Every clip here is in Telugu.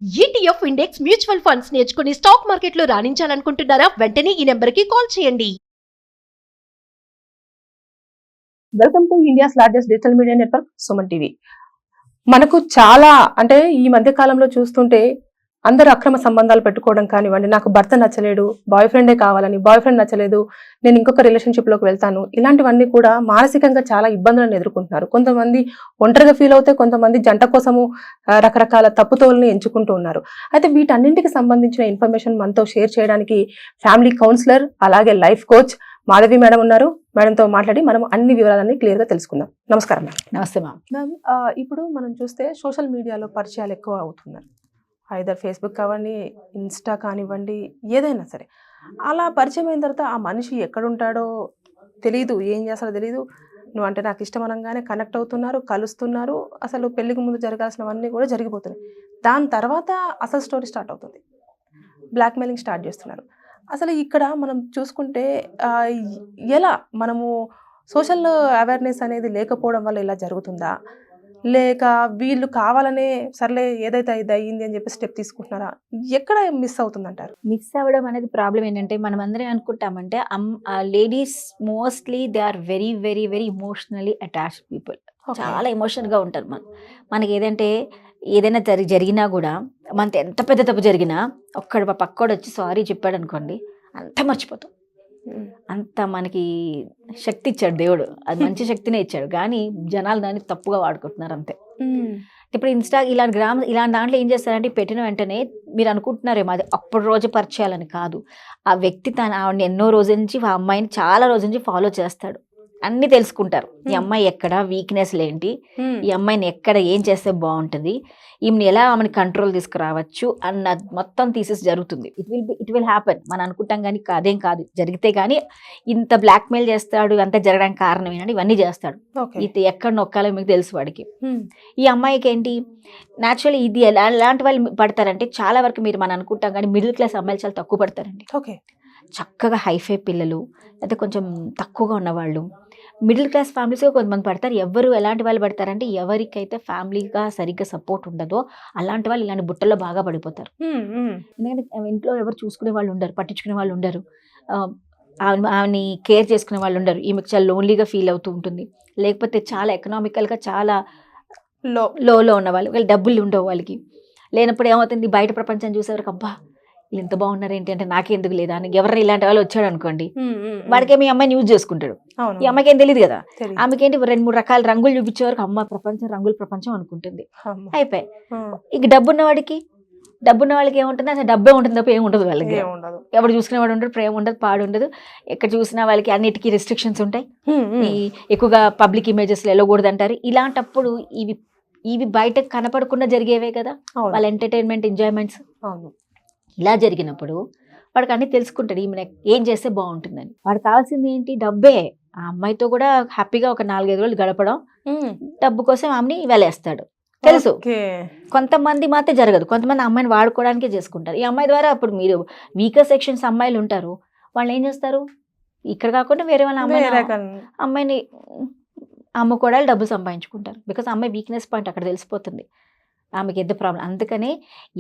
ఈటీఎఫ్ ఇండెక్స్ మ్యూచువల్ ఫండ్స్ నేర్చుకుని స్టాక్ మార్కెట్లో రాణించాలనుకుంటున్నారా? వెంటనే ఈ నెంబర్కి కాల్ చేయండి. Welcome to India's largest digital media network Suman TV. మనకు చాలా అంటే ఈ మధ్య కాలంలో చూస్తుంటే అందరూ అక్రమ సంబంధాలు పెట్టుకోవడం కానివ్వండి, నాకు భర్త నచ్చలేడు, బాయ్ ఫ్రెండే కావాలని, బాయ్ ఫ్రెండ్ నచ్చలేదు, నేను ఇంకొక రిలేషన్షిప్ లోకి వెళ్తాను, ఇలాంటివన్నీ కూడా మానసికంగా చాలా ఇబ్బందులను ఎదుర్కొంటున్నారు. కొంతమంది ఒంటరిగా ఫీల్ అవుతే, కొంతమంది జంట కోసము రకరకాల తప్పుతోల్ని ఎంచుకుంటూ ఉన్నారు. అయితే వీటన్నింటికి సంబంధించిన ఇన్ఫర్మేషన్ మనతో షేర్ చేయడానికి ఫ్యామిలీ కౌన్సిలర్ అలాగే లైఫ్ కోచ్ మాధవి మేడం ఉన్నారు. మేడంతో మాట్లాడి మనం అన్ని వివరాలన్నీ క్లియర్ గా తెలుసుకుందాం. నమస్కారం మ్యామ్. నమస్తే మ్యామ్. మ్యామ్, ఇప్పుడు మనం చూస్తే సోషల్ మీడియాలో పరిచయాలు ఎక్కువ అవుతున్నారు. ఐదర్ ఫేస్బుక్ కానివ్వండి, ఇన్స్టా కానివ్వండి, ఏదైనా సరే అలా పరిచయం అయిన తర్వాత ఆ మనిషి ఎక్కడుంటాడో తెలీదు, ఏం చేస్తాడో తెలీదు. నువ్వు అంటే నాకు ఇష్టం అనగానే కనెక్ట్ అవుతున్నారు, కలుస్తున్నారు, అసలు పెళ్లికి ముందు జరగాల్సినవన్నీ కూడా జరిగిపోతున్నాయి. దాని తర్వాత అసలు స్టోరీ స్టార్ట్ అవుతుంది, బ్లాక్మెయిలింగ్ స్టార్ట్ చేస్తున్నారు. అసలు ఇక్కడ మనం చూసుకుంటే ఎలా మనము సోషల్ అవేర్నెస్ అనేది లేకపోవడం వల్ల ఇలా జరుగుతుందా, లేక వీళ్ళు కావాలనే సర్లే ఏదైతే ఇది అయ్యింది అని చెప్పి స్టెప్ తీసుకుంటున్నారా, ఎక్కడ మిస్ అవుతుందంటారు? మిస్ అవ్వడం అనేది ప్రాబ్లం ఏంటంటే మనం అందరం అనుకుంటామంటే ladies mostly they are very very very emotionally attached people. చాలా ఎమోషనల్గా ఉంటారు. మనకి ఏదైనా జరిగినా కూడా మనతో ఎంత పెద్ద తప్పు జరిగినా పక్కోడు వచ్చి సారీ చెప్పాడు అనుకోండి, అంతా మర్చిపోతాం. అంత మనకి శక్తి ఇచ్చాడు దేవుడు, అది మంచి శక్తినే ఇచ్చాడు. కానీ జనాలు దాన్ని తప్పుగా వాడుకుంటున్నారు అంతే. ఇప్పుడు ఇలాంటి దాంట్లో ఏం చేస్తారంటే పెట్టిన వెంటనే మీరు అనుకుంటున్నారేమో అది అప్పుడు రోజు పరిచయాలని కాదు. ఆ వ్యక్తి ఆవిడని ఎన్నో రోజుల నుంచి, ఆ అమ్మాయిని చాలా రోజుల నుంచి ఫాలో చేస్తాడు. అన్నీ తెలుసుకుంటారు. ఈ అమ్మాయి ఎక్కడ వీక్నెస్లు ఏంటి, ఈ అమ్మాయిని ఎక్కడ ఏం చేస్తే బాగుంటుంది, ఈమెను ఎలా ఆమెను కంట్రోల్ తీసుకురావచ్చు అన్న మొత్తం తీసేసి జరుగుతుంది. It will happen. మనం అనుకుంటాం కానీ అదేం కాదు, జరిగితే కానీ ఇంత బ్లాక్మెయిల్ చేస్తాడు, అంత జరగడానికి కారణం ఏంటంటే ఇవన్నీ చేస్తాడు. ఇది ఎక్కడ నొక్కాలో మీకు తెలుసు వాడికి. ఈ అమ్మాయికి ఏంటి న్యాచురల్లీ ఇది ఎలాంటి వాళ్ళు పడతారంటే చాలా వరకు మనం అనుకుంటాం కానీ మిడిల్ క్లాస్ అమ్మాయిలు చాలా తక్కువ పడతారండి. చక్కగా హైఫై పిల్లలు, అయితే కొంచెం తక్కువగా ఉన్నవాళ్ళు, మిడిల్ క్లాస్ ఫ్యామిలీస్గా కొంతమంది పడతారు. ఎవరు ఎలాంటి వాళ్ళు పడతారంటే ఎవరికైతే ఫ్యామిలీగా సరిగ్గా సపోర్ట్ ఉండదో అలాంటి వాళ్ళు ఇలాంటి బుట్టల్లో బాగా పడిపోతారు. ఎందుకంటే ఇంట్లో ఎవరు చూసుకునే వాళ్ళు ఉండరు, పట్టించుకునే వాళ్ళు ఉండరు, ఆమెని కేర్ చేసుకునే వాళ్ళు ఉండరు. ఈమెకు చాలా లోన్లీగా ఫీల్ అవుతూ ఉంటుంది. లేకపోతే చాలా ఎకనామికల్గా చాలా లోలో ఉన్న వాళ్ళు, వీళ్ళు డబ్బులు ఉండవు వాళ్ళకి. లేనప్పుడు ఏమవుతుంది, బయట ప్రపంచం చూసేవరకు అబ్బా వీళ్ళు ఎంత బాగున్నారు ఏంటి అంటే నాకెందుకు లేదా అని ఎవరు ఇలాంటి వాళ్ళు వచ్చాడు అనుకోండి, వాడికేమి అమ్మాయిని యూజ్ చేసుకుంటాడు. ఈ అమ్మాయికి ఏం తెలియదు కదా, ఆమెకేంటి 2-3 రకాల రంగులు చూపించే వరకు అమ్మ ప్రపంచం రంగుల ప్రపంచం అనుకుంటుంది. అయిపోయి ఇక డబ్బున్న వాళ్ళకి ఏముంటుంది, అసలు డబ్బే ఉంటుంది తప్ప ఏమి ఉండదు వాళ్ళకి. ఎవరు చూసుకునేవాడు ఉండదు, ప్రేమ ఉండదు, పాడు ఉండదు. ఎక్కడ చూసినా వాళ్ళకి అన్నిటికీ రెస్ట్రిక్షన్స్ ఉంటాయి. ఎక్కువగా పబ్లిక్ ఇమేజెస్లో వెళ్ళకూడదు అంటారు. ఇలాంటప్పుడు ఇవి బయటకు కనపడకుండా జరిగేవే కదా వాళ్ళ ఎంటర్టైన్మెంట్, ఎంజాయ్మెంట్స్. ఇలా జరిగినప్పుడు వాడికి అన్నీ తెలుసుకుంటాడు, ఈమె ఏం చేస్తే బాగుంటుందని. వాడికి కావాల్సింది ఏంటి, డబ్బే. ఆ అమ్మాయితో కూడా హ్యాపీగా ఒక 4-5 రోజులు గడపడం, డబ్బు కోసం ఆమెని వెలేస్తాడు. తెలుసు. కొంతమంది మాత్రం జరగదు, కొంతమంది అమ్మాయిని వాడుకోవడానికే చేసుకుంటారు. ఈ అమ్మాయి ద్వారా అప్పుడు మీరు వీకర్ సెక్షన్స్ అమ్మాయిలు ఉంటారు, వాళ్ళు ఏం చేస్తారు, ఇక్కడ కాకుండా వేరే వాళ్ళ అమ్మాయిని అమ్ముకోవడాలు డబ్బులు సంపాదించుకుంటారు. బికాస్ అమ్మాయి వీక్నెస్ పాయింట్ అక్కడ తెలిసిపోతుంది, ఆమెకి ఎంత ప్రాబ్లం. అందుకనే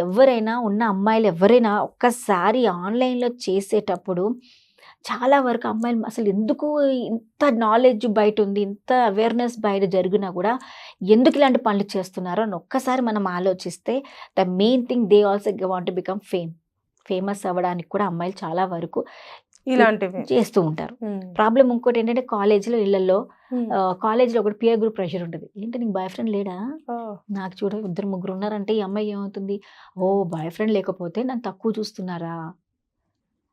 ఎవరైనా ఉన్న అమ్మాయిలు ఎవరైనా ఒక్కసారి ఆన్లైన్లో చేసేటప్పుడు చాలా వరకు అమ్మాయిలు అసలు ఎందుకు ఇంత నాలెడ్జ్ బయట ఉంది, ఇంత అవేర్నెస్ బయట జరిగినా కూడా ఎందుకు ఇలాంటి పనులు చేస్తున్నారో అని ఒక్కసారి మనం ఆలోచిస్తే the main thing they also want to become famous అవ్వడానికి కూడా అమ్మాయిలు చాలా వరకు ఇలాంటివి చేస్తూ ఉంటారు. ప్రాబ్లం ఇంకోటి ఏంటంటే కాలేజీలో, ఇళ్లలో, కాలేజీలో ఒకటి పియర్ గ్రూప్ ప్రెషర్ ఉంటుంది. ఏంటి నీకు బాయ్ ఫ్రెండ్ లేడా, నాకు చూడ 2-3 ఉన్నారంటే ఈ అమ్మాయి ఏమవుతుంది, ఓ బాయ్ ఫ్రెండ్ లేకపోతే నన్ను తక్కువ చూస్తున్నారా,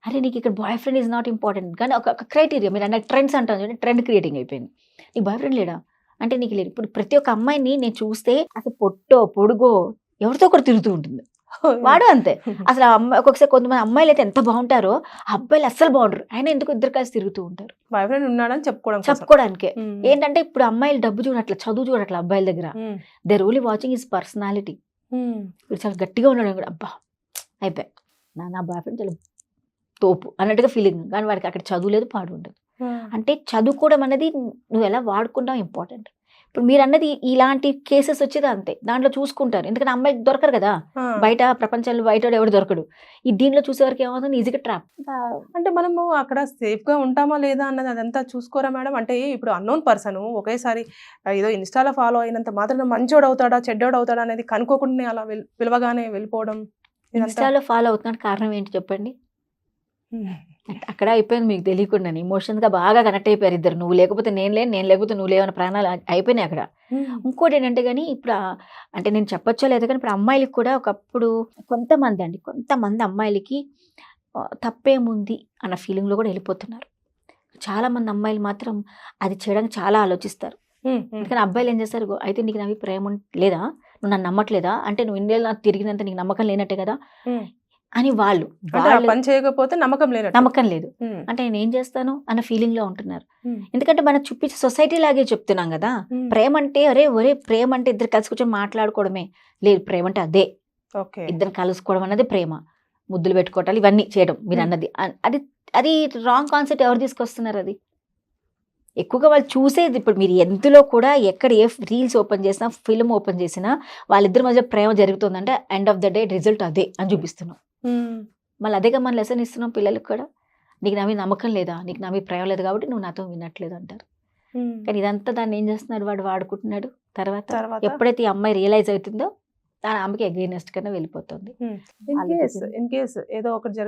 అరే నీకు ఇక్కడ boy friend is not important. కానీ ఒక క్రైటీరియా, మీరు అన్న ట్రెండ్స్ అంటాను చూడండి, ట్రెండ్ క్రియేటింగ్ అయిపోయింది. నీకు బాయ్ ఫ్రెండ్ లేడా అంటే నీకు లేదు. ఇప్పుడు ప్రతి ఒక్క అమ్మాయిని నేను చూస్తే అసలు పొట్టో పొడుగో ఎవరితో ఒకటి తిరుగుతూ ఉంటుంది, వాడు అంతే. అసలు ఒక్కొక్కసారి కొంతమంది అమ్మాయిలు అయితే ఎంత బాగుంటారో అబ్బాయిలు అస్సలు బాగుంటారు, ఆయన ఎందుకు ఇద్దరు కలిసి తిరుగుతూ ఉంటారు, బాయ్ ఫ్రెండ్ ఉన్నాడని చెప్పుకోవడానికే. ఏంటంటే ఇప్పుడు అమ్మాయిలు డబ్బు చూడట్ల, చదువు చూడట్ల అబ్బాయిల దగ్గర, they only watching his personality. ఇప్పుడు చాలా గట్టిగా ఉన్నాడు కూడా, అబ్బా అయిపోయి నా బాయ్ ఫ్రెండ్ చాలా తోపు అన్నట్టుగా ఫీలింగ్. కానీ వాడికి అక్కడ చదువు లేదు, పాడు ఉండదు. అంటే చదువుకోవడం అనేది నువ్వు ఎలా వాడుకుంటావు ఇంపార్టెంట్. ఇప్పుడు మీరు అన్నది ఇలాంటి కేసెస్ వచ్చేది అంతే, దాంట్లో చూసుకుంటారు, ఎందుకంటే అమ్మాయికి దొరకరు కదా బయట ప్రపంచంలో, బయట ఎవడు దొరకడు. ఈ దీనిలో చూసేవారికి ఏమవుతుంది, ఈజీగా ట్రాప్. అంటే మనము అక్కడ సేఫ్ గా ఉంటామా లేదా అన్నది అదంతా చూసుకోరా మేడం? అంటే ఇప్పుడు అన్నోన్ పర్సన్ ఒకేసారి ఏదో ఇన్స్టాలో ఫాలో అయినంత మాత్రం మంచోడు అవుతాడా చెడ్డోడు అవుతాడా అనేది కనుక్కోకుండా అలా పిలవగానే వెళ్ళిపోవడం ఇదంతా ఇన్స్టాలో ఫాలో అవుతున్నాడు కారణం ఏంటి చెప్పండి? అక్కడ అయిపోయింది, మీకు తెలియకుండా ఇమోషన్స్ గా బాగా కనెక్ట్ అయిపోయారు ఇద్దరు. నువ్వు లేకపోతే నేను లేను, నేను లేకపోతే నువ్వు లేవని ప్రాణాలు అయిపోయినాయి అక్కడ. ఇంకోటి ఏంటంటే కానీ ఇప్పుడు అంటే నేను చెప్పొచ్చో లేదు కానీ ఇప్పుడు అమ్మాయిలకి కూడా ఒకప్పుడు కొంతమంది అమ్మాయిలకి తప్పేముంది అన్న ఫీలింగ్లో కూడా వెళ్ళిపోతున్నారు. చాలా మంది అమ్మాయిలు మాత్రం అది చేయడానికి చాలా ఆలోచిస్తారు. ఎందుకని అబ్బాయిలు ఏం చేస్తారు, అయితే నీకు నవ్వి ప్రేమ లేదా, నువ్వు నన్ను నమ్మట్లేదా, అంటే నువ్వు ఇండియాలో నాకు తిరిగినంత నీకు నమ్మకం లేనట్టే కదా అని వాళ్ళు పని చేయకపోతే నమ్మకం లేదు అంటే నేను ఏం చేస్తాను అన్న ఫీలింగ్ లో ఉంటున్నారు. ఎందుకంటే మనం చూపించే సొసైటీ లాగే చెప్తున్నాం కదా, ప్రేమ అంటే ఒరే ప్రేమ అంటే ఇద్దరు కలిసి కూర్చొని మాట్లాడుకోవడమే లేదు, ప్రేమ అంటే అదే ఇద్దరు కలుసుకోవడం అన్నది ప్రేమ, ముద్దులు పెట్టుకోవటాలు ఇవన్నీ చేయడం మీరు అన్నది. అది రాంగ్ కాన్సెప్ట్. ఎవరు తీసుకొస్తున్నారు అది? ఎక్కువగా వాళ్ళు చూసేది ఇప్పుడు మీరు ఎందులో కూడా ఎక్కడ ఏ రీల్స్ ఓపెన్ చేసినా, ఫిల్మ్ ఓపెన్ చేసినా వాళ్ళిద్దరి మధ్య ప్రేమ జరుగుతుందంటే end of the day result అదే అని చూపిస్తున్నాం. మళ్ళీ అదేగా మనం లెసన్ ఇస్తున్నాం పిల్లలకు కూడా. నీకు నా మీద నమ్మకం లేదా, నీకు నా మీద ప్రేమ లేదు కాబట్టి నువ్వు నాతో వినట్లేదు అంటారు. కానీ ఇదంతా దాన్ని ఏం చేస్తున్నాడు, వాడు వాడుకుంటున్నాడు. తర్వాత ఎప్పుడైతే ఈ అమ్మాయి రియలైజ్ అవుతుందో దాని ఆమెకి అగైనెస్ట్ కన్నా వెళ్ళిపోతుంది. ఇన్ కేస్ ఏదో ఒకటి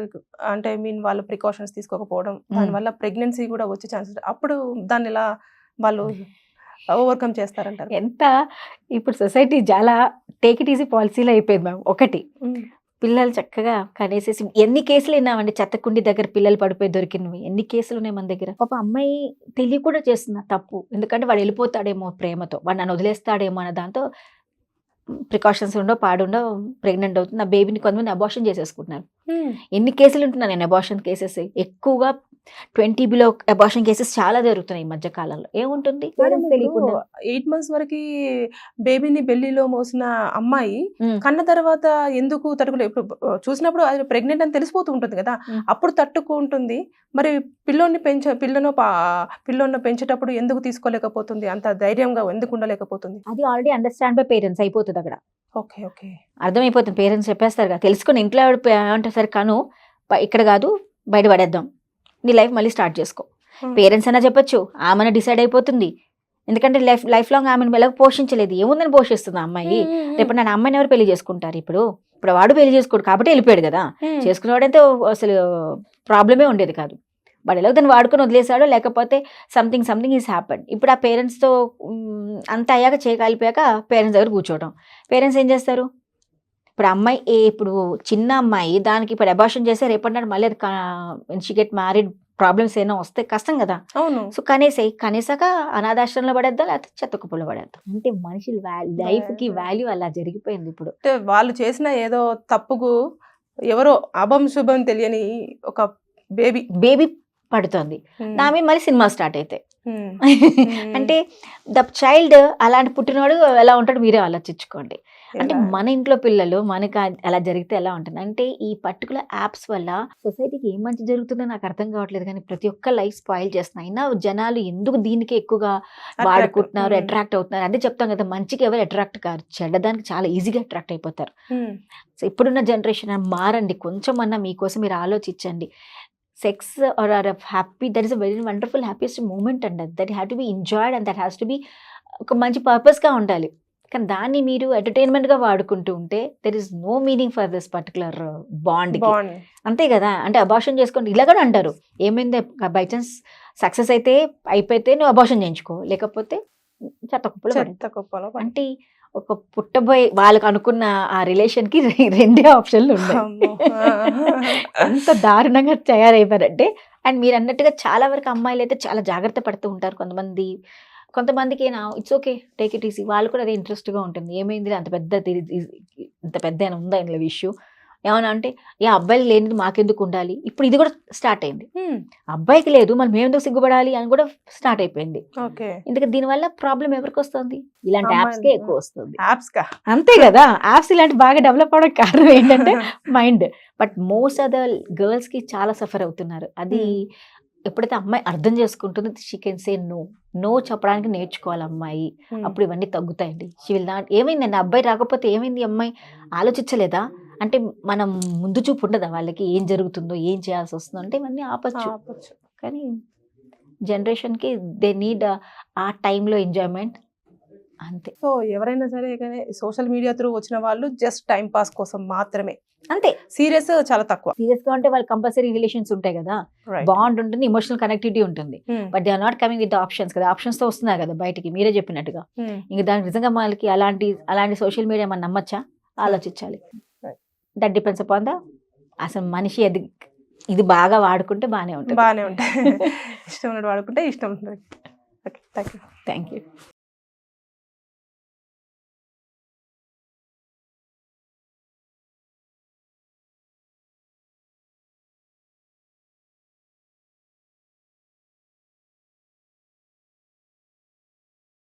అంటే వాళ్ళు ప్రికాషన్స్ తీసుకోకపోవడం దానివల్ల ప్రెగ్నెన్సీ కూడా వచ్చే ఛాన్సెస్, అప్పుడు దాన్ని ఎలా వాళ్ళు ఓవర్కమ్ చేస్తారంటారు? ఎంత ఇప్పుడు సొసైటీ చాలా టేక్ ఇట్ ఈజీ పాలసీలో అయిపోయింది మ్యామ్. ఒకటి పిల్లలు చక్కగా కనేసేసి ఎన్ని కేసులు విన్నామండి, చెత్తకుండి దగ్గర పిల్లలు పడిపోయి దొరికినవి ఎన్ని కేసులు ఉన్నాయి మన దగ్గర. పాప అమ్మాయి తెలియ కూడా చేస్తున్నా తప్పు, ఎందుకంటే వాడు వెళ్ళిపోతాడేమో ప్రేమతో, వాడు నన్ను వదిలేస్తాడేమో అన్న దాంతో ప్రికాషన్స్ ఉండో పాడుండో ప్రెగ్నెంట్ అవుతుంది. ఆ బేబీని కొంతమంది అబార్షన్ చేసేసుకుంటున్నారు. ఎన్ని కేసులు ఉంటున్నాను నేను అబార్షన్ కేసెస్, ఎక్కువగా 20 బిలో అబార్షన్ కేసెస్ చాలా జరుగుతున్నాయి ఈ మధ్య కాలంలో. ఏముంటుంది 8 months వరకు బేబీని బెల్లీలో మోసిన అమ్మాయి కన్న తర్వాత ఎందుకు తట్టుకోలేదు? ఇప్పుడు చూసినప్పుడు అది ప్రెగ్నెంట్ అని తెలిసిపోతూ ఉంటుంది కదా, అప్పుడు తట్టుకుంటుంది. మరి పిల్లోని పెంచేటప్పుడు ఎందుకు తీసుకోలేకపోతుంది? అంత ధైర్యంగా ఎందుకు ఉండలేకపోతుంది? అది ఆల్రెడీ అండర్స్టాండ్ బై పేరెంట్స్ అయిపోతుంది అక్కడ. ఓకే ఓకే అర్థమైపోతుంది, పేరెంట్స్ చెప్పేస్తారు కదా, తెలుసుకుని ఇంట్లో అంటే సరే కాను ఇక్కడ కాదు బయట పడేద్దాం, నీ లైఫ్ మళ్ళీ స్టార్ట్ చేసుకో. పేరెంట్స్ అయినా చెప్పొచ్చు, ఆమెను డిసైడ్ అయిపోతుంది. ఎందుకంటే లైఫ్ లాంగ్ ఆమెను ఎలాగో పోషించలేదు, ఏముందని పోషిస్తుంది ఆ అమ్మాయి. రేపు నా అమ్మాయిని ఎవరు పెళ్లి చేసుకుంటారు? ఇప్పుడు వాడు పెళ్లి చేసుకోడు కాబట్టి వెళ్ళిపోయాడు కదా, చేసుకునేవాడంటే అసలు ప్రాబ్లమే ఉండేది కాదు. వాడు ఎలాగో దాన్ని వాడుకొని వదిలేశాడు, లేకపోతే సంథింగ్ ఈజ్ హ్యాపెన్. ఇప్పుడు ఆ పేరెంట్స్తో అంత అయ్యాక చేయగలిపాక పేరెంట్స్ దగ్గర కూర్చోవడం. పేరెంట్స్ ఏం చేస్తారు? ఇప్పుడు అమ్మాయి ఇప్పుడు చిన్న అమ్మాయి దానికి ఇప్పుడు అబార్షన్ చేస్తే రేపటి మళ్ళీ అది షీ గెట్ మ్యారీడ్ ప్రాబ్లమ్స్ ఏమైనా వస్తే కష్టం కదా. అవును. సో కనేసాక అనాథాశ్రమంలో పడేద్దాం, లేకపోతే చెత్తకుప్పలో పడేద్దాం. అంటే మనిషి లైఫ్ కి వాల్యూ అలా జరిగిపోయింది ఇప్పుడు. వాళ్ళు చేసిన ఏదో తప్పుకు ఎవరో అభం శుభం తెలియని ఒక బేబీ పడుతుంది, నా మీద మళ్ళీ సినిమా స్టార్ట్ అయితే అంటే ద చైల్డ్ అలాంటి పుట్టినవాడు ఎలా ఉంటాడు మీరే ఆలోచించుకోండి. అంటే మన ఇంట్లో పిల్లలు మనకి అలా జరిగితే ఎలా ఉంటుంది అంటే, ఈ పర్టికులర్ యాప్స్ వల్ల సొసైటీకి ఏం మంచి జరుగుతుందో నాకు అర్థం కావట్లేదు, కానీ ప్రతి ఒక్క లైఫ్ స్పాయిల్ చేస్తున్నాయి. అయినా జనాలు ఎందుకు దీనికి ఎక్కువగా వాడుకుంటున్నారు, అట్రాక్ట్ అవుతున్నారు? అదే చెప్తాం కదా, మంచికి ఎవరు అట్రాక్ట్ కారు, చెడ్డదానికి చాలా ఈజీగా అట్రాక్ట్ అయిపోతారు. సో ఇప్పుడున్న జనరేషన్ మారండి, కొంచెం అన్నా మీకోసం మీరు ఆలోచించండి. Sex or happy, that is a very wonderful happiest moment అండి. That have to be enjoyed and that has to be ఒక మంచి పర్పస్గా ఉండాలి. కానీ దాన్ని మీరు ఎంటర్టైన్మెంట్గా వాడుకుంటూ ఉంటే there is no meaning for this particular bond. అంతే కదా, అంటే అబార్షన్ చేసుకోండి ఇలా కూడా అంటారు. ఏమైంది బై ఛాన్స్ సక్సెస్ అయిపోతే నువ్వు అబార్షన్ చేయించుకో, లేకపోతే చెత్తకుప్పలో. అంటే ఒక పుట్టబోయే వాళ్ళకు అనుకున్న ఆ రిలేషన్ కి 2 ఆప్షన్లు ఉన్నాయి. అంత దారుణంగా తయారైపోయారంటే. అండ్ మీరు అన్నట్టుగా చాలా వరకు అమ్మాయిలు అయితే చాలా జాగ్రత్త పడుతూ ఉంటారు. కొంతమందికి it's okay take it easy, వాళ్ళు కూడా అదే ఇంట్రెస్ట్గా ఉంటుంది. ఏమైంది అంత పెద్ద ఉందా ఇందులో ఇష్యూ ఏమన్నా అంటే, అబ్బాయిలు లేనిది మాకెందుకు ఉండాలి, ఇప్పుడు ఇది కూడా స్టార్ట్ అయింది. అబ్బాయికి లేదు మరి మేము ఎందుకు సిగ్గుపడాలి అని కూడా స్టార్ట్ అయిపోయింది. ఎందుకంటే దీనివల్ల ప్రాబ్లం ఎవరికి వస్తుంది? ఇలాంటి యాప్స్కే ఎక్కువ వస్తుంది. అంతే కదా, యాప్స్ ఇలాంటి బాగా డెవలప్ అవడం కారణం ఏంటంటే mind. But most of the girls కి చాలా సఫర్ అవుతున్నారు. అది ఎప్పుడైతే అమ్మాయి అర్థం చేసుకుంటుందో she can say no. No చెప్పడానికి నేర్చుకోవాలి అమ్మాయి. అప్పుడు ఇవన్నీ తగ్గుతాయండి. షీ విల్ నాట్ ఏమైందండి అబ్బాయి రాకపోతే ఏమైంది అమ్మాయి ఆలోచించలేదా అంటే మనం ముందు చూపు ఉండదా వాళ్ళకి ఏం జరుగుతుందో ఏం చేయాల్సి వస్తుందో అంటే ఇవన్నీ ఆపచ్చు. కానీ జనరేషన్కి దే నీడ్ ఆ టైంలో ఎంజాయ్మెంట్ అంతే. సో ఎవరైనా సరే కానీ సోషల్ మీడియా త్రూ వచ్చిన వాళ్ళు జస్ట్ టైం పాస్ కోసం మాత్రమే, అంతే. సీరియస్ చాలా తక్కువ. సీరియస్గా ఉంటే వాళ్ళు కంపల్సరీ రిలేషన్స్ ఉంటాయి కదా, బాండ్ ఉంటుంది, ఎమోషనల్ కనెక్టివిటీ ఉంటుంది. But they are not coming with options కదా, ఆప్షన్స్ తో వస్తున్నారు కదా బయటికి, మీరే చెప్పినట్టుగా. ఇంకా దానికి నిజంగా మనకి అలాంటి సోషల్ మీడియా మనం నమ్మచ్చా, ఆలోచించాలి. దట్ డిపెండ్స్ అపాన్ ద అసలు మనిషి ఇది బాగా వాడుకుంటే బాగానే ఉంటుంది. ఇష్టం ఉన్నట్టు వాడుకుంటే ఇష్టం ఉంటుంది. Okay, thank you. Thank you.